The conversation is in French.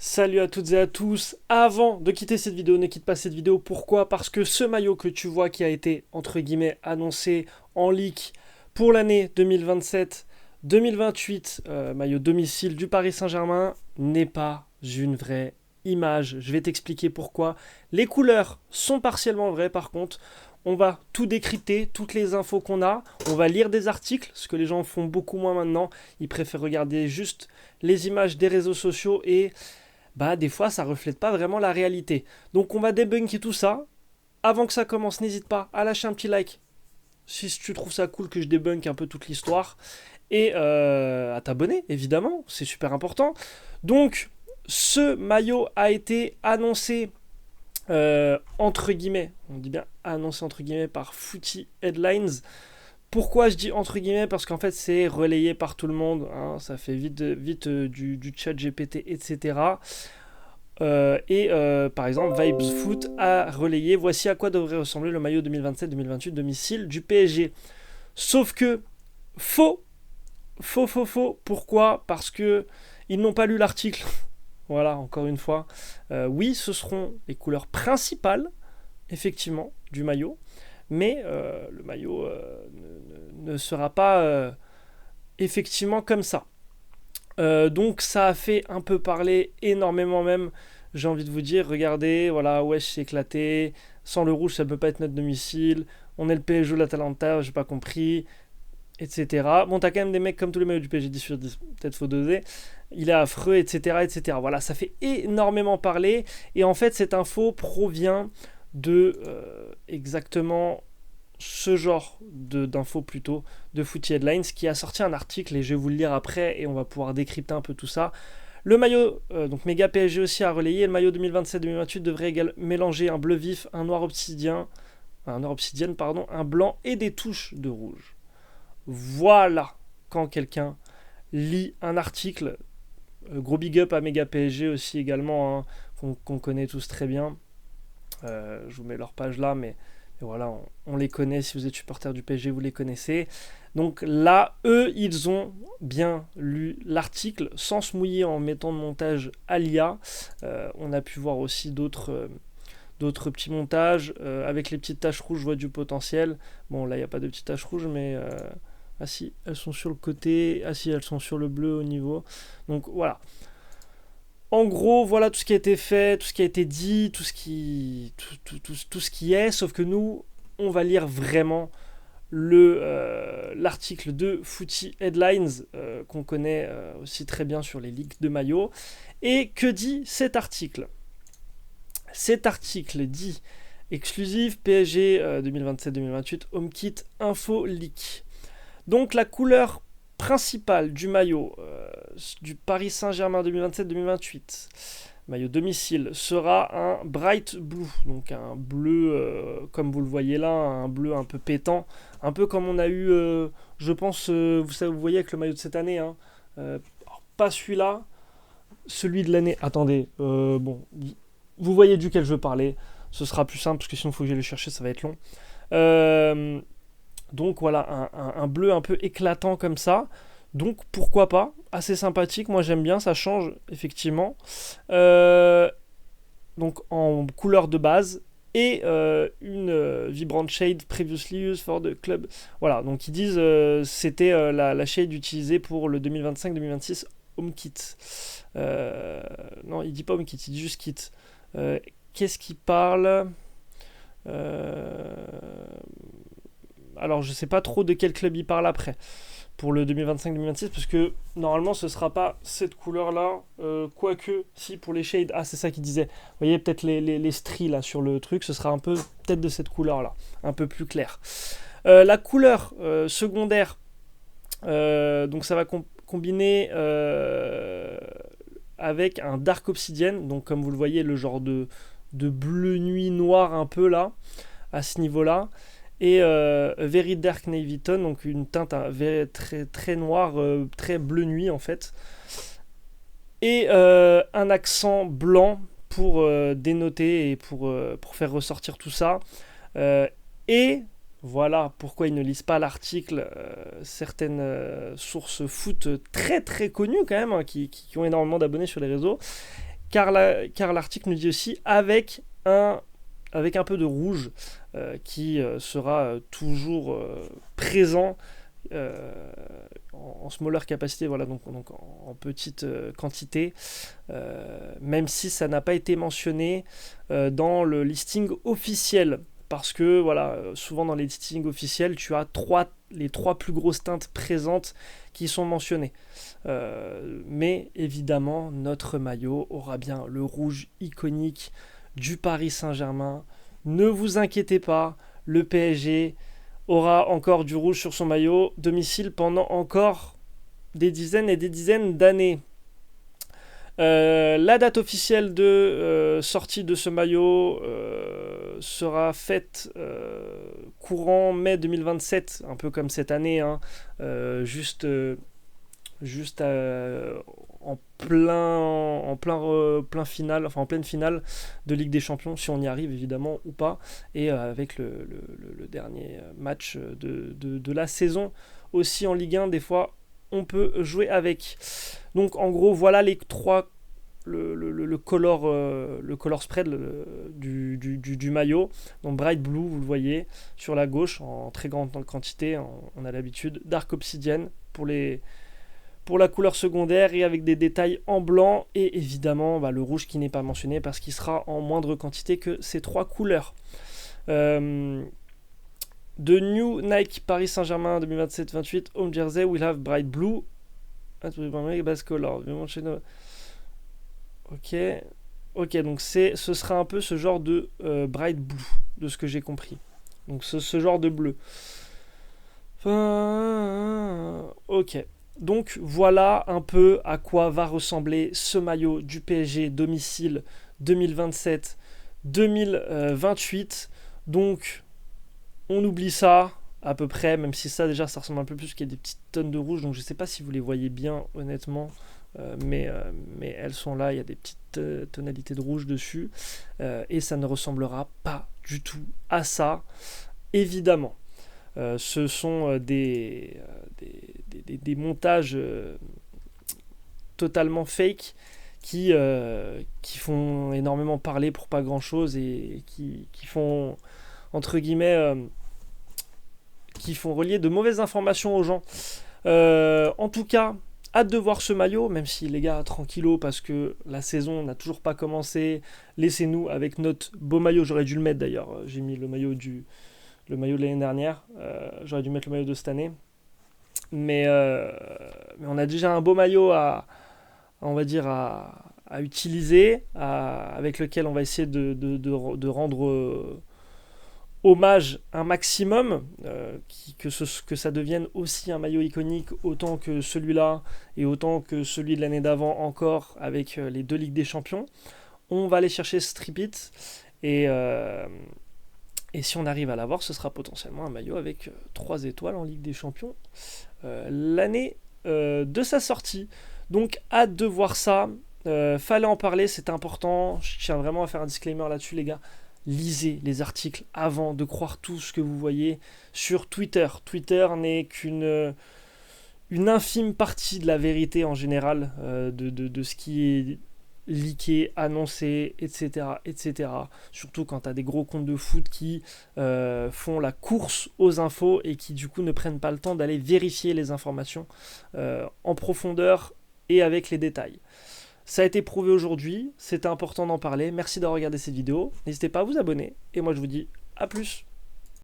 Salut à toutes et à tous. Avant de quitter cette vidéo, ne quitte pas cette vidéo. Pourquoi? Parce que ce maillot que tu vois qui a été, entre guillemets, annoncé en leak pour l'année 2027-2028, maillot domicile du Paris Saint-Germain, n'est pas une vraie image. Je vais t'expliquer pourquoi. Les couleurs sont partiellement vraies par contre. On va tout décrypter, toutes les infos qu'on a. On va lire des articles, ce que les gens font beaucoup moins maintenant. Ils préfèrent regarder juste les images des réseaux sociaux et des fois ça reflète pas vraiment la réalité. Donc on va débunker tout ça. Avant que ça commence, n'hésite pas à lâcher un petit like si tu trouves ça cool que je débunk un peu toute l'histoire. Et à t'abonner, évidemment, c'est super important. Donc ce maillot a été annoncé entre guillemets, on dit bien annoncé entre guillemets par Footy Headlines. Pourquoi je dis entre guillemets? Parce qu'en fait c'est relayé par tout le monde, hein, ça fait vite du chat GPT, etc. Par exemple, Vibes Foot a relayé voici à quoi devrait ressembler le maillot 2027-2028 domicile du PSG. Sauf que faux. Pourquoi? Parce que ils n'ont pas lu l'article. Voilà, encore une fois. Oui, ce seront les couleurs principales, effectivement, du maillot. Mais le maillot ne sera pas effectivement comme ça. Donc ça a fait un peu parler, énormément même, j'ai envie de vous dire. Regardez, voilà, wesh, c'est éclaté, sans le rouge ça peut pas être notre domicile, on est le PSG ou l'Atalanta, j'ai pas compris, etc. Bon, t'as quand même des mecs comme tous les maillots du PSG 10 sur 10, peut-être faut doser, il est affreux, etc. Voilà, ça fait énormément parler, et en fait cette info provient de exactement ce genre d'infos plutôt de Footy Headlines qui a sorti un article et je vais vous le lire après et on va pouvoir décrypter un peu tout ça. Le maillot, donc Méga PSG aussi a relayé, le maillot 2027-2028 devrait également mélanger un bleu vif, un noir obsidienne, un blanc et des touches de rouge. Voilà quand quelqu'un lit un article. Gros big up à Méga PSG aussi également, hein, qu'on connaît tous très bien. Je vous mets leur page là, mais voilà, on les connaît. Si vous êtes supporter du PSG, vous les connaissez. Donc là, eux, ils ont bien lu l'article sans se mouiller en mettant de montage à l'IA. On a pu voir aussi d'autres petits montages. Avec les petites taches rouges, je vois du potentiel. Bon, là, il n'y a pas de petites taches rouges, mais... ah si, elles sont sur le côté. Ah si, elles sont sur le bleu au niveau. Donc voilà. En gros, voilà tout ce qui a été fait, tout ce qui a été dit, tout ce qui est, sauf que nous, on va lire vraiment l'article de Footy Headlines, qu'on connaît aussi très bien sur les leaks de maillots. Et que dit cet article? Cet article dit exclusif PSG 2027-2028 HomeKit Info Leak. Donc la couleur principal du maillot du Paris Saint-Germain 2027-2028, maillot domicile, sera un bright blue, donc un bleu comme vous le voyez là, un bleu un peu pétant, un peu comme on a eu, je pense, vous voyez avec le maillot de cette année, hein, pas celui-là, celui de l'année, attendez, bon, vous voyez duquel je veux parler, ce sera plus simple parce que sinon il faut que j'aille le chercher, ça va être long. Donc voilà, un bleu un peu éclatant comme ça. Donc pourquoi pas, assez sympathique, moi j'aime bien, ça change effectivement. Donc en couleur de base et une vibrant shade previously used for the club. Voilà, donc ils disent c'était la shade utilisée pour le 2025-2026 HomeKit. Non, il dit pas HomeKit, il dit juste Kit. Qu'est-ce qu'il parle alors je sais pas trop de quel club il parle après pour le 2025-2026 parce que normalement ce sera pas cette couleur là, quoique si pour les shades, ah c'est ça qu'il disait, vous voyez peut-être les stries là sur le truc, ce sera un peu peut-être de cette couleur là, un peu plus clair. La couleur secondaire, donc ça va combiner avec un dark obsidienne, donc comme vous le voyez le genre de bleu nuit noir un peu là à ce niveau là, et Very Dark Navy Tone, donc une teinte très, très noire, très bleu nuit en fait, et un accent blanc pour dénoter et pour faire ressortir tout ça, et voilà pourquoi ils ne lisent pas l'article. Certaines sources foot très très connues quand même, hein, qui ont énormément d'abonnés sur les réseaux, car l'article nous dit aussi avec un peu de rouge qui sera toujours présent en smaller capacité, voilà, donc en petite quantité, même si ça n'a pas été mentionné dans le listing officiel. Parce que voilà, souvent dans les listings officiels, tu as les trois plus grosses teintes présentes qui sont mentionnées. Mais évidemment, notre maillot aura bien le rouge iconique du Paris Saint-Germain. Ne vous inquiétez pas, le PSG aura encore du rouge sur son maillot domicile pendant encore des dizaines et des dizaines d'années. La date officielle de sortie de ce maillot sera faite courant mai 2027, un peu comme cette année, hein, juste en plein finale, enfin en pleine finale de Ligue des Champions, si on y arrive évidemment ou pas, et avec le dernier match de la saison aussi en Ligue 1, des fois on peut jouer avec. Donc en gros voilà les trois, le color spread du maillot. Donc bright blue, vous le voyez sur la gauche en très grande quantité, on a l'habitude. Dark obsidian pour la couleur secondaire et avec des détails en blanc, et évidemment le rouge qui n'est pas mentionné parce qu'il sera en moindre quantité que ces trois couleurs. The new Nike Paris Saint-Germain 2027-28 home jersey will have bright blue base color. Ok, donc ce sera un peu ce genre de bright blue, de ce que j'ai compris. Donc ce genre de bleu. Ok. Donc voilà un peu à quoi va ressembler ce maillot du PSG domicile 2027-2028. Donc on oublie ça à peu près, même si ça déjà ça ressemble un peu plus, qu'il y a des petites tonnes de rouge, donc je sais pas si vous les voyez bien honnêtement, mais elles sont là, il y a des petites tonalités de rouge dessus, et ça ne ressemblera pas du tout à ça, évidemment. Ce sont des montages totalement fake qui font énormément parler pour pas grand chose, et qui font entre guillemets qui font relier de mauvaises informations aux gens. En tout cas, hâte de voir ce maillot, même si les gars, tranquillo, parce que la saison n'a toujours pas commencé. Laissez-nous avec notre beau maillot. J'aurais dû le mettre d'ailleurs, j'ai mis le maillot de l'année dernière, j'aurais dû mettre le maillot de cette année, mais on a déjà un beau maillot à utiliser, avec lequel on va essayer de rendre hommage un maximum, que ça devienne aussi un maillot iconique autant que celui-là et autant que celui de l'année d'avant encore, avec les 2 Ligues des Champions. On va aller chercher Strip It, et si on arrive à l'avoir, ce sera potentiellement un maillot avec 3 étoiles en Ligue des Champions l'année de sa sortie. Donc hâte de voir ça. Fallait en parler, c'est important. Je tiens vraiment à faire un disclaimer là-dessus, les gars. Lisez les articles avant de croire tout ce que vous voyez sur Twitter. Twitter n'est qu'une infime partie de la vérité en général, de ce qui est leaké, annoncé, etc., etc. Surtout quand tu as des gros comptes de foot qui font la course aux infos et qui du coup ne prennent pas le temps d'aller vérifier les informations en profondeur et avec les détails. Ça a été prouvé aujourd'hui, c'était important d'en parler. Merci d'avoir regardé cette vidéo. N'hésitez pas à vous abonner. Et moi je vous dis à plus.